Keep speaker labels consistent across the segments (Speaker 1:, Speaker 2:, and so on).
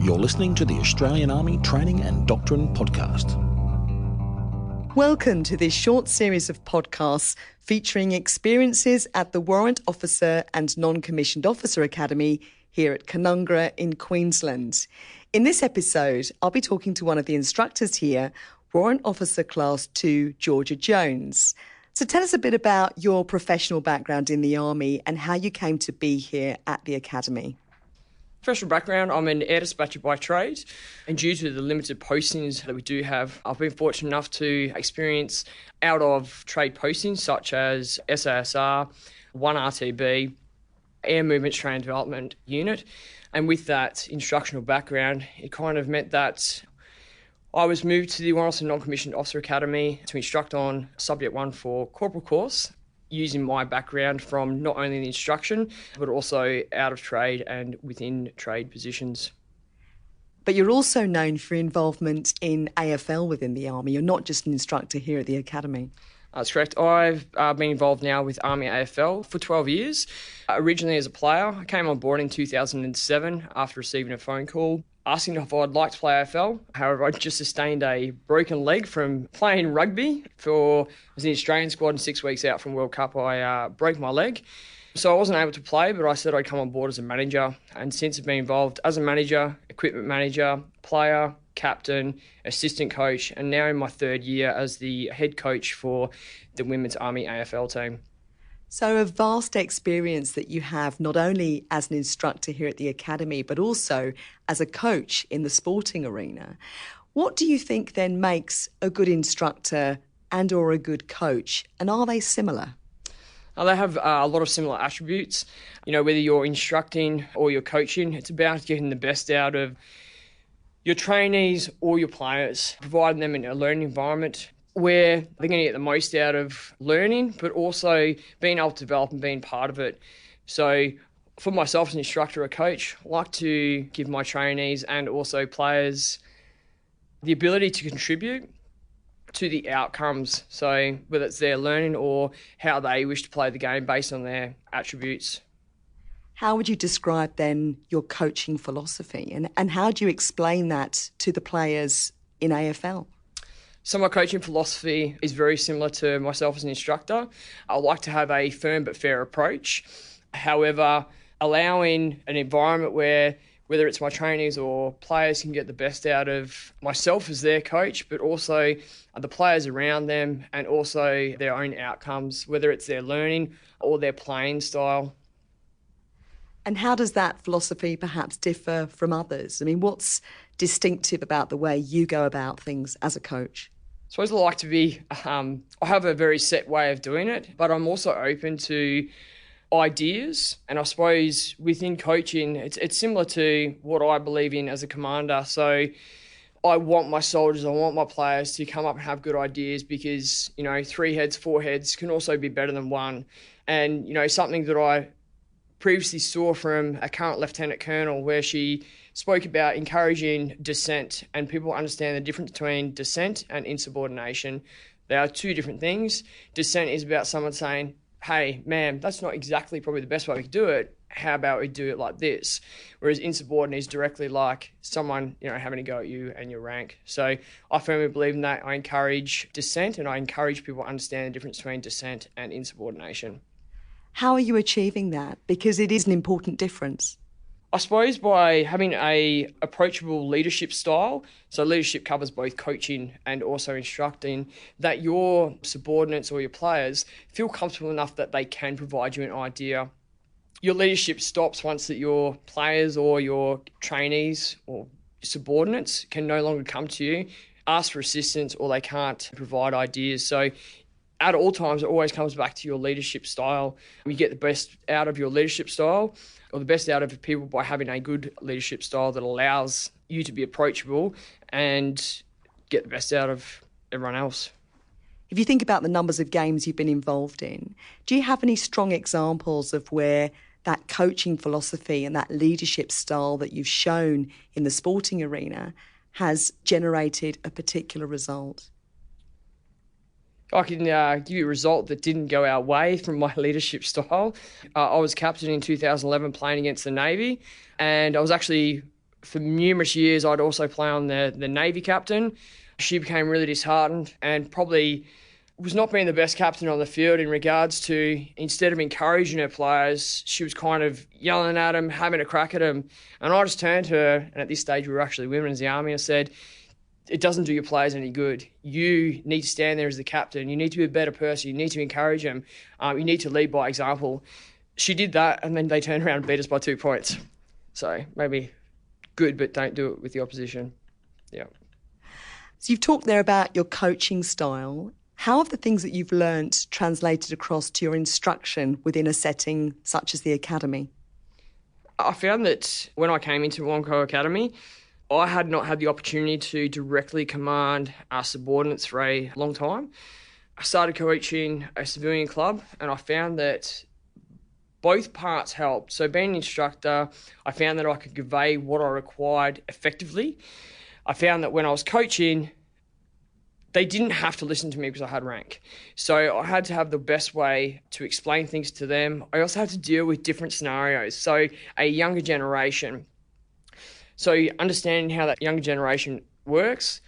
Speaker 1: You're listening to the Australian Army Training and Doctrine Podcast.
Speaker 2: Welcome to this short series of podcasts featuring experiences at the Warrant Officer and Non-Commissioned Officer Academy here at Canungra in Queensland. In this episode, I'll be talking to one of the instructors here, Warrant Officer Class 2, Jorja Jones. So tell us a bit about your professional background in the Army and how you came to be here at the Academy.
Speaker 3: Professional background, I'm an air dispatcher by trade, and due to the limited postings that we do have, I've been fortunate enough to experience out of trade postings such as SASR, 1RTB, Air Movements Training Development Unit, and with that instructional background, it kind of meant that I was moved to the Warrant Officer Non-Commissioned Officer Academy to instruct on Subject 1 for Corporal Course, using my background from not only the instruction, but also out of trade and within trade positions.
Speaker 2: But you're also known for involvement in AFL within the Army. You're not just an instructor here at the Academy.
Speaker 3: That's correct. I've been involved now with Army AFL for 12 years. Originally as a player, I came on board in 2007 after receiving a phone call asking if I'd like to play AFL. However, I just sustained a broken leg from playing rugby. I was in the Australian squad and 6 weeks out from World Cup, I broke my leg. So I wasn't able to play, but I said I'd come on board as a manager. And since I've been involved as a manager, equipment manager, player, captain, assistant coach, and now in my third year as the head coach for the Women's Army AFL team.
Speaker 2: So a vast experience that you have not only as an instructor here at the Academy, but also as a coach in the sporting arena. What do you think then makes a good instructor and or a good coach, and are they similar?
Speaker 3: They have a lot of similar attributes. You know, whether you're instructing or you're coaching, it's about getting the best out of your trainees or your players, providing them in a learning environment where they're going to get the most out of learning, but also being able to develop and being part of it. So for myself as an instructor or coach, I like to give my trainees and also players the ability to contribute to the outcomes. So whether it's their learning or how they wish to play the game based on their attributes.
Speaker 2: How would you describe then your coaching philosophy and how do you explain that to the players in AFL?
Speaker 3: So my coaching philosophy is very similar to myself as an instructor. I like to have a firm but fair approach. However, allowing an environment where whether it's my trainees or players can get the best out of myself as their coach, but also the players around them and also their own outcomes, whether it's their learning or their playing style.
Speaker 2: And how does that philosophy perhaps differ from others? I mean, what's distinctive about the way you go about things as a coach?
Speaker 3: I suppose I like to be, I have a very set way of doing it, but I'm also open to ideas. And I suppose within coaching, it's similar to what I believe in as a commander. So I want my soldiers, I want my players to come up and have good ideas because, you know, 3 heads, 4 heads can also be better than one. And, you know, something that I previously saw from a current lieutenant colonel where she spoke about encouraging dissent, and people understand the difference between dissent and insubordination. They are two different things. Dissent is about someone saying, hey, ma'am, that's not exactly probably the best way we could do it. How about we do it like this? Whereas insubordinate is directly like someone, you know, having a go at you and your rank. So I firmly believe in that. I encourage dissent and I encourage people to understand the difference between dissent and insubordination.
Speaker 2: How are you achieving that? Because it is an important difference.
Speaker 3: I suppose by having a approachable leadership style, so leadership covers both coaching and also instructing, that your subordinates or your players feel comfortable enough that they can provide you an idea. Your leadership stops once that your players or your trainees or subordinates can no longer come to you, ask for assistance, or they can't provide ideas. So at all times, it always comes back to your leadership style. You get the best out of your leadership style or the best out of people by having a good leadership style that allows you to be approachable and get the best out of everyone else.
Speaker 2: If you think about the numbers of games you've been involved in, do you have any strong examples of where that coaching philosophy and that leadership style that you've shown in the sporting arena has generated a particular result?
Speaker 3: I can give you a result that didn't go our way from my leadership style. I was captain in 2011 playing against the Navy, and I was actually For numerous years, I'd also play on the Navy captain. She became really disheartened and probably was not being the best captain on the field in regards to, instead of encouraging her players, she was kind of yelling at them, having a crack at them. And I just turned to her, and at this stage we were actually women in the army, and I said, it doesn't do your players any good. You need to stand there as the captain. You need to be a better person. You need to encourage them. You need to lead by example. She did that, and then they turned around and beat us by 2 points. So maybe good, but don't do it with the opposition. Yeah.
Speaker 2: So you've talked there about your coaching style. How have the things that you've learnt translated across to your instruction within a setting such as the academy?
Speaker 3: I found that when I came into WONCO Academy, I had not had the opportunity to directly command our subordinates for a long time. I started coaching a civilian club, and I found that both parts helped. So being an instructor, I found that I could convey what I required effectively. I found that when I was coaching, they didn't have to listen to me because I had rank. So I had to have the best way to explain things to them. I also had to deal with different scenarios. So a younger generation. So understanding how that younger generation works,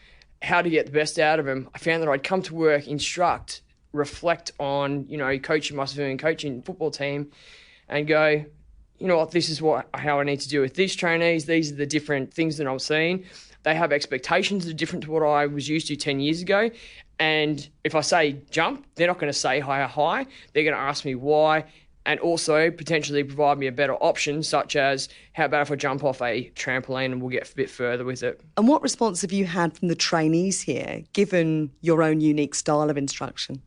Speaker 3: how to get the best out of them. I found that I'd come to work, instruct, reflect on, coaching my civilian coaching football team and go, you know what, this is how I need to deal with these trainees. These are the different things that I'm seeing. They have expectations that are different to what I was used to 10 years ago. And if I say jump, they're not going to say high. They're going to ask me why, and also potentially provide me a better option, such as, how about if I jump off a trampoline and we'll get a bit further with it.
Speaker 2: And what response have you had from the trainees here, given your own unique style of instruction?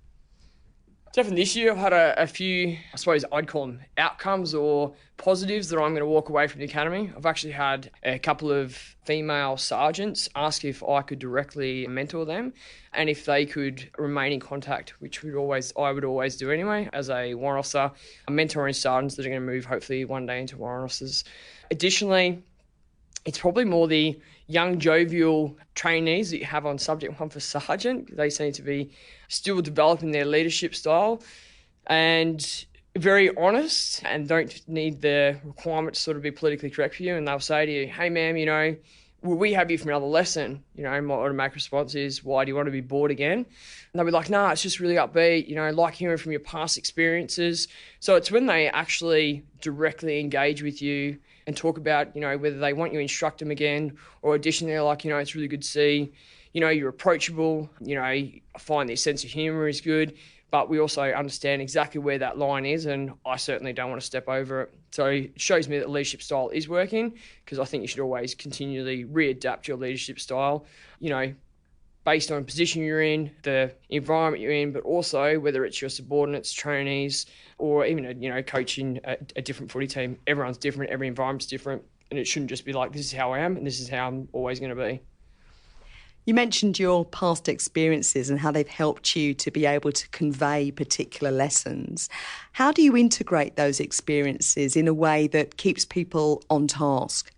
Speaker 3: Definitely this year I've had a few, I suppose I'd call them outcomes or positives that I'm going to walk away from the academy. I've actually had a couple of female sergeants ask if I could directly mentor them and if they could remain in contact, which I would always do anyway as a warrant officer. I'm mentoring sergeants that are going to move hopefully one day into warrant officers. Additionally, it's probably more the young, jovial trainees that you have on Subject 1 for Sergeant. They seem to be still developing their leadership style and very honest and don't need the requirement to sort of be politically correct for you. And they'll say to you, hey, ma'am, will we have you for another lesson? My automatic response is, why do you want to be bored again? And they'll be like, it's just really upbeat, like hearing from your past experiences. So it's when they actually directly engage with you and talk about, whether they want you to instruct them again, or additionally, they're like, it's really good to see, you're approachable, I find their sense of humour is good, but we also understand exactly where that line is, and I certainly don't want to step over it. So it shows me that leadership style is working, because I think you should always continually readapt your leadership style, based on the position you're in, the environment you're in, but also whether it's your subordinates, trainees, or even, coaching a different footy team. Everyone's different, every environment's different, and it shouldn't just be like, this is how I am and this is how I'm always going to be.
Speaker 2: You mentioned your past experiences and how they've helped you to be able to convey particular lessons. How do you integrate those experiences in a way that keeps people on task?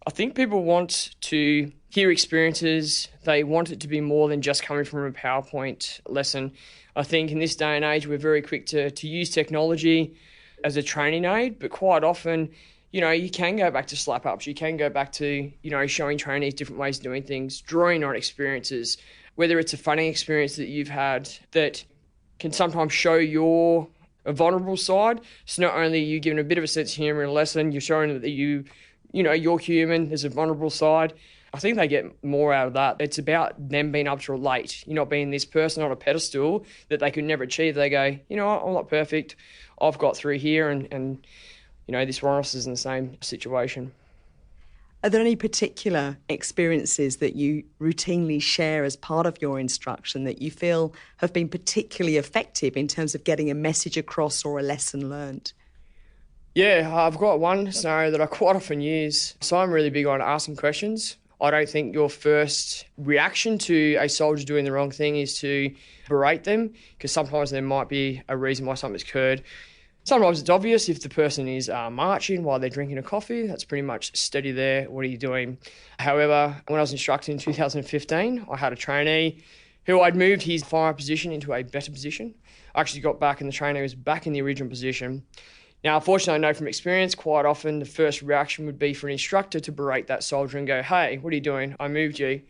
Speaker 3: I think people want to hear experiences. They want it to be more than just coming from a PowerPoint lesson. I think in this day and age, we're very quick to use technology as a training aid, but quite often, you can go back to slap-ups. You can go back to, showing trainees different ways of doing things, drawing on experiences, whether it's a funny experience that you've had that can sometimes show your vulnerable side. So not only are you giving a bit of a sense of humour in a lesson, you're showing that you're human, there's a vulnerable side. I think they get more out of that. It's about them being able to relate. You're not being this person on a pedestal that they could never achieve. They go, I'm not perfect. I've got through here and this warrant officer's in the same situation.
Speaker 2: Are there any particular experiences that you routinely share as part of your instruction that you feel have been particularly effective in terms of getting a message across or a lesson learned?
Speaker 3: Yeah, I've got one scenario that I quite often use. So I'm really big on asking questions. I don't think your first reaction to a soldier doing the wrong thing is to berate them, because sometimes there might be a reason why something's occurred. Sometimes it's obvious if the person is marching while they're drinking a coffee. That's pretty much steady there. What are you doing? However, when I was instructing in 2015, I had a trainee who I'd moved his fire position into a better position. I actually got back and the trainee was back in the original position. Now, unfortunately, I know from experience, quite often the first reaction would be for an instructor to berate that soldier and go, "Hey, what are you doing? I moved you."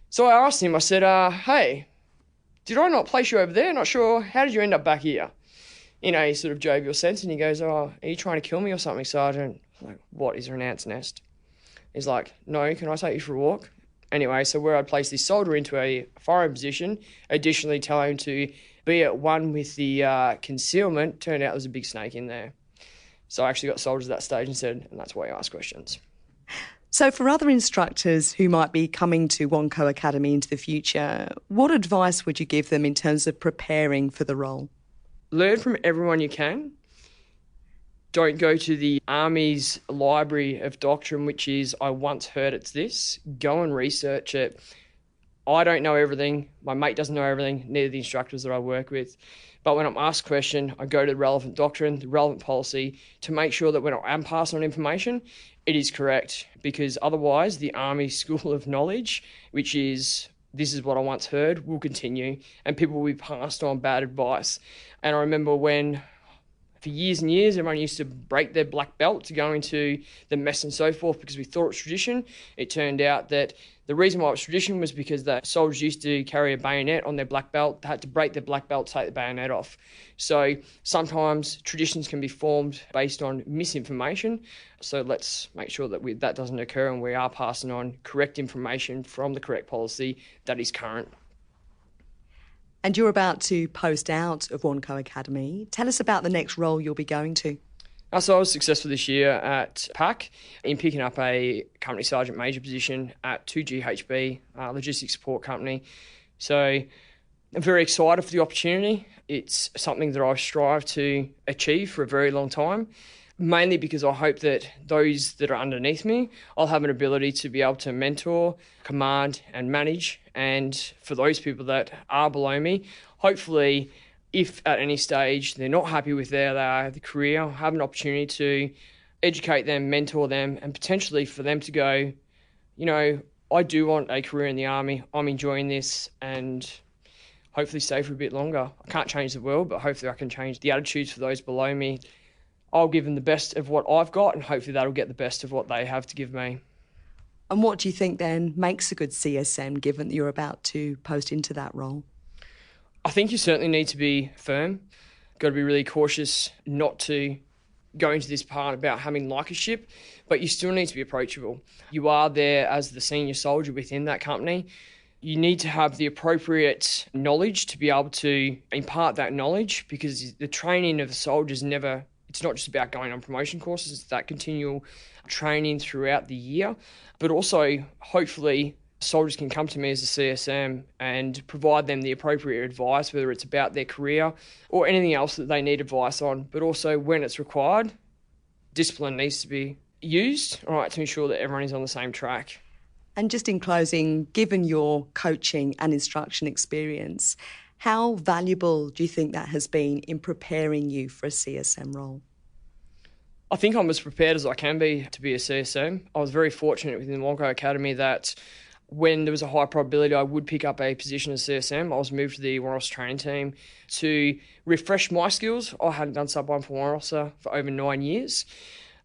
Speaker 3: So I asked him, I said, "Hey, did I not place you over there? Not sure. How did you end up back here?" In a sort of jovial sense, and he goes, "Oh, are you trying to kill me or something, Sergeant?" I'm like, "What, is there an ant's nest?" He's like, "No, can I take you for a walk?" Anyway, so where I'd place this soldier into a firing position, additionally tell him to be at one with the concealment, turned out there was a big snake in there. So I actually got soldiers at that stage and said, and that's why you ask questions.
Speaker 2: So for other instructors who might be coming to WONCO Academy into the future, what advice would you give them in terms of preparing for the role?
Speaker 3: Learn from everyone you can. Don't go to the Army's library of doctrine, which is, "I once heard it's this." Go and research it. I don't know everything. My mate doesn't know everything, neither the instructors that I work with. But when I'm asked a question, I go to the relevant doctrine, the relevant policy, to make sure that when I am passing on information, it is correct. Because otherwise, the Army School of Knowledge, which is, "This is what I once heard," will continue, and people will be passed on bad advice. And I remember when, for years and years, everyone used to break their black belt to go into the mess and so forth because we thought it was tradition. It turned out that the reason why it was tradition was because the soldiers used to carry a bayonet on their black belt. They had to break their black belt to take the bayonet off. So sometimes traditions can be formed based on misinformation. So let's make sure that that doesn't occur and we are passing on correct information from the correct policy that is current.
Speaker 2: And you're about to post out of WONCO Academy. Tell us about the next role you'll be going to.
Speaker 3: So I was successful this year at PAC in picking up a company sergeant major position at 2GHB, logistics support company. So I'm very excited for the opportunity. It's something that I strive to achieve for a very long time, mainly because I hope that those that are underneath me, I'll have an ability to be able to mentor, command and manage. And for those people that are below me, hopefully, if at any stage they're not happy with the career, have an opportunity to educate them, mentor them, and potentially for them to go, you know, I do want a career in the Army, I'm enjoying this, and hopefully stay for a bit longer. I can't change the world, but hopefully I can change the attitudes for those below me. I'll give them the best of what I've got, and hopefully that'll get the best of what they have to give me.
Speaker 2: And what do you think then makes a good CSM, given that you're about to post into that role?
Speaker 3: I think you certainly need to be firm. Got to be really cautious not to go into this part about having likership, but you still need to be approachable. You are there as the senior soldier within that company. You need to have the appropriate knowledge to be able to impart that knowledge, because the training of the soldiers it's not just about going on promotion courses, it's that continual training throughout the year. But also, hopefully, soldiers can come to me as a CSM and provide them the appropriate advice, whether it's about their career or anything else that they need advice on. But also, when it's required, discipline needs to be used, all right, to ensure that everyone is on the same track.
Speaker 2: And just in closing, given your coaching and instruction experience, how valuable do you think that has been in preparing you for a CSM role?
Speaker 3: I think I'm as prepared as I can be to be a CSM. I was very fortunate within the WONCO Academy that when there was a high probability I would pick up a position as CSM, I was moved to the Warrant Officer training team to refresh my skills. I hadn't done Sub 1 for Warrant Officer for over 9 years.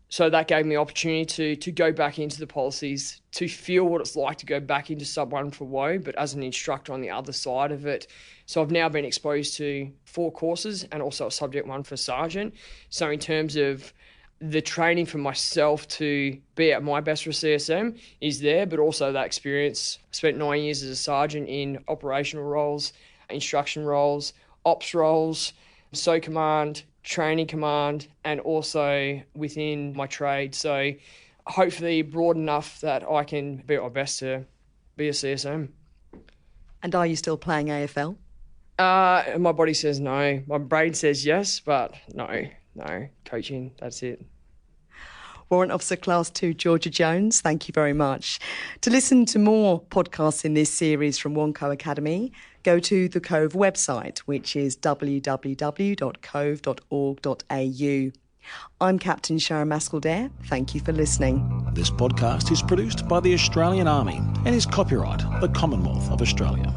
Speaker 3: So that gave me opportunity to go back into the policies, to feel what it's like to go back into Sub 1 for WO, but as an instructor on the other side of it. So I've now been exposed to 4 courses and also a Subject 1 for Sergeant. So in terms of the training for myself to be at my best for a CSM is there, but also that experience. I spent 9 years as a sergeant in operational roles, instruction roles, ops roles, SO command, training command, and also within my trade. So hopefully broad enough that I can be at my best to be a CSM.
Speaker 2: And are you still playing AFL?
Speaker 3: My body says no. My brain says yes, but no. Coaching, that's it.
Speaker 2: Warrant Officer Class 2 Jorja Jones, thank you very much. To listen to more podcasts in this series from WONCO Academy, go to the Cove website, which is www.cove.org.au. I'm Captain Sharon Maskell-Dare. Thank you for listening.
Speaker 1: This podcast is produced by the Australian Army and is copyright the Commonwealth of Australia.